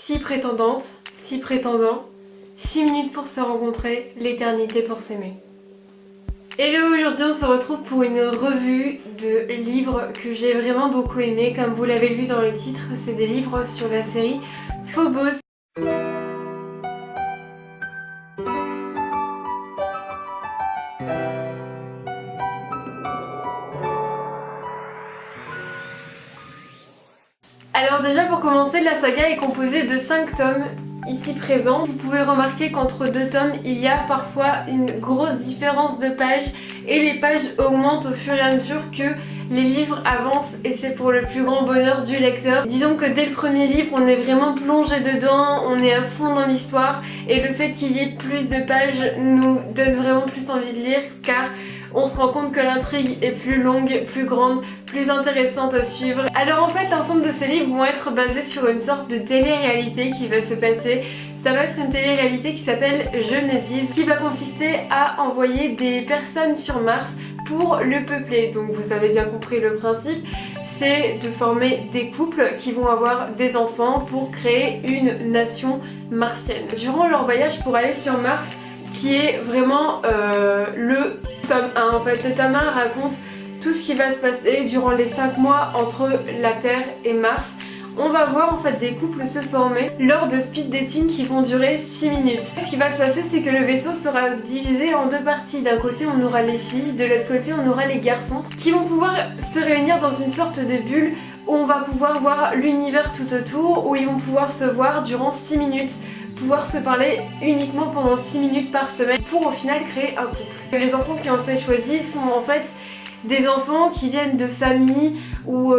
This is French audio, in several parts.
6 prétendantes, 6 prétendants, 6 minutes pour se rencontrer, l'éternité pour s'aimer. Hello, aujourd'hui on se retrouve pour une revue de livres que j'ai vraiment beaucoup aimé. Comme vous l'avez vu dans le titre, c'est des livres sur la série Phobos. Alors déjà pour commencer, la saga est composée de 5 tomes ici présents. Vous pouvez remarquer qu'entre 2 tomes, il y a parfois une grosse différence de pages et les pages augmentent au fur et à mesure que les livres avancent et c'est pour le plus grand bonheur du lecteur. Disons que dès le premier livre, on est vraiment plongé dedans, on est à fond dans l'histoire et le fait qu'il y ait plus de pages nous donne vraiment plus envie de lire car on se rend compte que l'intrigue est plus longue, plus grande, plus intéressante à suivre. Alors en fait l'ensemble de ces livres vont être basés sur une sorte de télé-réalité qui va se passer. Ça va être une télé-réalité qui s'appelle Genesis, qui va consister à envoyer des personnes sur Mars pour le peupler. Donc vous avez bien compris le principe, c'est de former des couples qui vont avoir des enfants pour créer une nation martienne. Durant leur voyage pour aller sur Mars, qui est vraiment le tome 1 en fait. Le tome 1 raconte tout ce qui va se passer durant les 5 mois entre la Terre et Mars. On va voir en fait des couples se former lors de speed dating qui vont durer 6 minutes. Ce qui va se passer, c'est que le vaisseau sera divisé en 2 parties. D'un côté on aura les filles, de l'autre côté on aura les garçons qui vont pouvoir se réunir dans une sorte de bulle où on va pouvoir voir l'univers tout autour, où ils vont pouvoir se voir durant 6 minutes. Pouvoir se parler uniquement pendant 6 minutes par semaine pour au final créer un couple. Les enfants qui ont été choisis sont en fait des enfants qui viennent de familles ou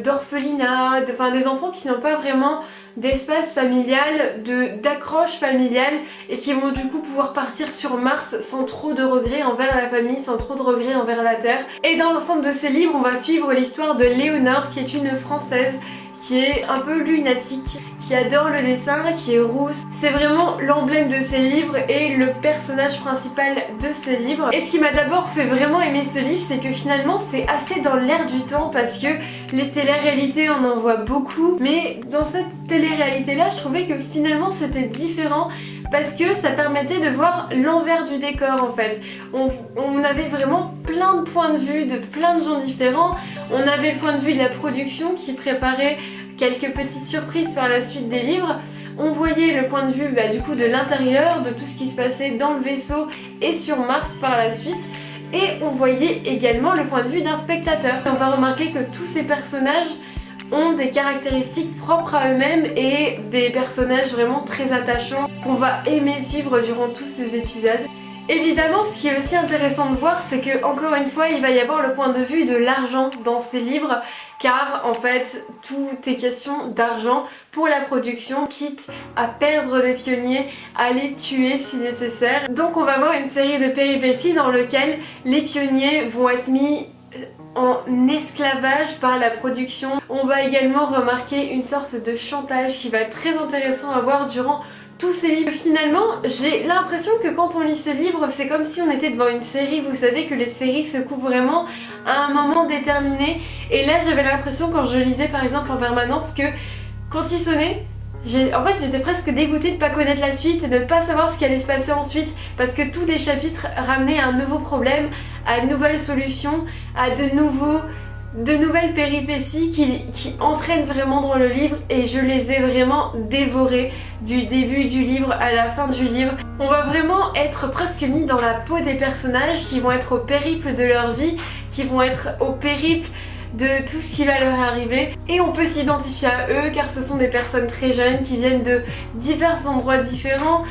d'orphelinats, enfin des enfants qui n'ont pas vraiment d'espace familial, d'accroche familiale et qui vont du coup pouvoir partir sur Mars sans trop de regrets envers la famille, sans trop de regrets envers la Terre. Et dans l'ensemble de ces livres, on va suivre l'histoire de Léonore qui est une Française qui est un peu lunatique, qui adore le dessin, qui est rousse. C'est vraiment l'emblème de ces livres et le personnage principal de ces livres. Et ce qui m'a d'abord fait vraiment aimer ce livre, c'est que finalement c'est assez dans l'air du temps parce que les télé-réalités on en voit beaucoup, mais dans cette télé-réalité là je trouvais que finalement c'était différent parce que ça permettait de voir l'envers du décor en fait. On avait vraiment plein de points de vue de plein de gens différents. On avait le point de vue de la production qui préparait quelques petites surprises par la suite des livres. On voyait le point de vue du coup de l'intérieur, de tout ce qui se passait dans le vaisseau et sur Mars par la suite. Et on voyait également le point de vue d'un spectateur. On va remarquer que tous ces personnages ont des caractéristiques propres à eux-mêmes et des personnages vraiment très attachants qu'on va aimer suivre durant tous ces épisodes. Évidemment, ce qui est aussi intéressant de voir, c'est que encore une fois, il va y avoir le point de vue de l'argent dans ces livres, car en fait, tout est question d'argent pour la production, quitte à perdre des pionniers, à les tuer si nécessaire. Donc on va voir une série de péripéties dans lesquelles les pionniers vont être mis en esclavage par la production. On va également remarquer une sorte de chantage qui va être très intéressant à voir durant tous ces livres. Finalement, j'ai l'impression que quand on lit ces livres, c'est comme si on était devant une série. Vous savez que les séries se coupent vraiment à un moment déterminé. Et là, j'avais l'impression quand je lisais par exemple en permanence que quand il sonnait, en fait j'étais presque dégoûtée de ne pas connaître la suite et de ne pas savoir ce qui allait se passer ensuite parce que tous les chapitres ramenaient à un nouveau problème, à de nouvelles solutions, à de nouvelles péripéties qui entraînent vraiment dans le livre et je les ai vraiment dévorées du début du livre à la fin du livre. On va vraiment être presque mis dans la peau des personnages qui vont être au périple de leur vie, qui vont être au périple de tout ce qui va leur arriver et on peut s'identifier à eux car ce sont des personnes très jeunes qui viennent de divers endroits différents,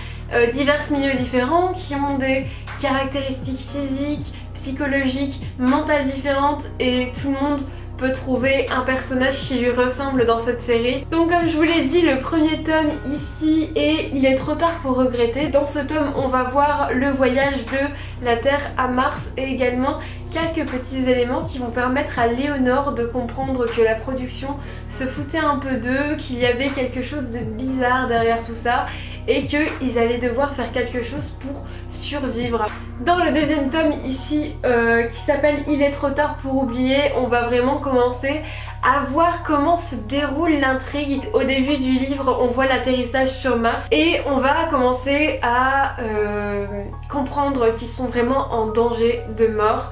divers milieux différents, qui ont des caractéristiques physiques, psychologiques, mentales différentes et tout le monde peut trouver un personnage qui lui ressemble dans cette série. Donc comme je vous l'ai dit, le premier tome ici et il est trop tard pour regretter. Dans ce tome on va voir le voyage de la Terre à Mars et également quelques petits éléments qui vont permettre à Léonore de comprendre que la production se foutait un peu d'eux, qu'il y avait quelque chose de bizarre derrière tout ça et qu'ils allaient devoir faire quelque chose pour survivre. Dans le deuxième tome ici qui s'appelle Il est trop tard pour oublier, on va vraiment commencer à voir comment se déroule l'intrigue. Au début du livre, on voit l'atterrissage sur Mars et on va commencer à comprendre qu'ils sont vraiment en danger de mort.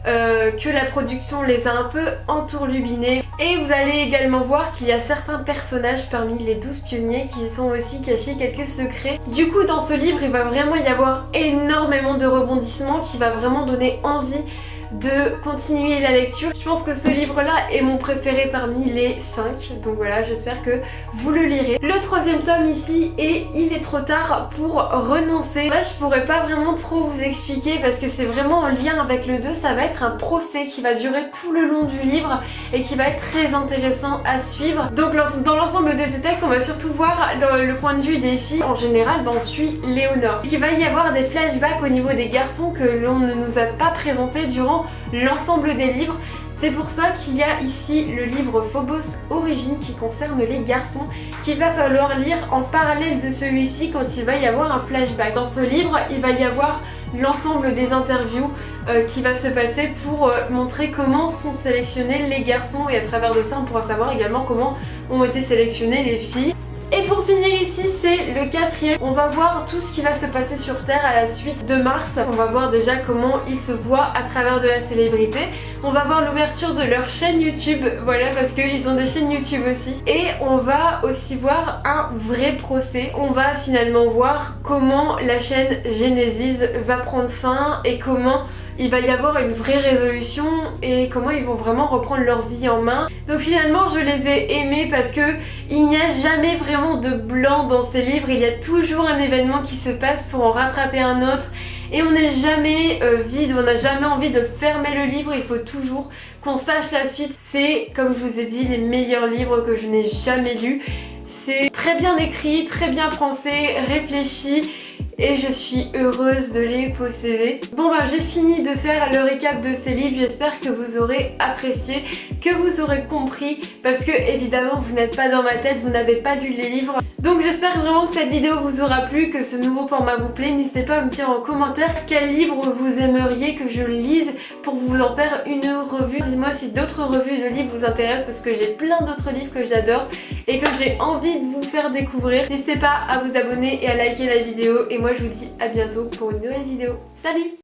Que la production les a un peu entourlubinés, et vous allez également voir qu'il y a certains personnages parmi les 12 pionniers qui sont aussi cachés quelques secrets. Du coup dans ce livre il va vraiment y avoir énormément de rebondissements qui va vraiment donner envie de continuer la lecture. Je pense que ce livre là est mon préféré parmi les 5, donc voilà, j'espère que vous le lirez. Le troisième tome ici est Il est trop tard pour renoncer. Là je pourrais pas vraiment trop vous expliquer parce que c'est vraiment en lien avec le 2, ça va être un procès qui va durer tout le long du livre et qui va être très intéressant à suivre. Donc dans l'ensemble de ces textes on va surtout voir le point de vue des filles. En général on suit Léonore. Il va y avoir des flashbacks au niveau des garçons que l'on ne nous a pas présentés durant l'ensemble des livres. C'est pour ça qu'il y a ici le livre Phobos Origine qui concerne les garçons, qu'il va falloir lire en parallèle de celui-ci quand il va y avoir un flashback. Dans ce livre, il va y avoir l'ensemble des interviews qui va se passer pour montrer comment sont sélectionnés les garçons, et à travers de ça on pourra savoir également comment ont été sélectionnées les filles. Et pour finir ici, c'est le quatrième. On va voir tout ce qui va se passer sur Terre à la suite de Mars. On va voir déjà comment ils se voient à travers de la célébrité. On va voir l'ouverture de leur chaîne YouTube, voilà, parce qu'ils ont des chaînes YouTube aussi. Et on va aussi voir un vrai procès. On va finalement voir comment la chaîne Genesis va prendre fin et comment il va y avoir une vraie résolution et comment ils vont vraiment reprendre leur vie en main. Donc finalement je les ai aimés parce que il n'y a jamais vraiment de blanc dans ces livres, il y a toujours un événement qui se passe pour en rattraper un autre et on n'est jamais vide, on n'a jamais envie de fermer le livre, il faut toujours qu'on sache la suite. C'est, comme je vous ai dit, les meilleurs livres que je n'ai jamais lus. C'est très bien écrit, très bien pensé, réfléchi, et je suis heureuse de les posséder. Bon bah j'ai fini de faire le récap de ces livres, j'espère que vous aurez apprécié, que vous aurez compris, parce que évidemment vous n'êtes pas dans ma tête, vous n'avez pas lu les livres. Donc j'espère vraiment que cette vidéo vous aura plu, que ce nouveau format vous plaît. N'hésitez pas à me dire en commentaire quel livre vous aimeriez que je lise pour vous en faire une revue. Dites-moi si d'autres revues de livres vous intéressent, parce que j'ai plein d'autres livres que j'adore et que j'ai envie de vous faire découvrir. N'hésitez pas à vous abonner et à liker la vidéo, et moi je vous dis à bientôt pour une nouvelle vidéo. Salut!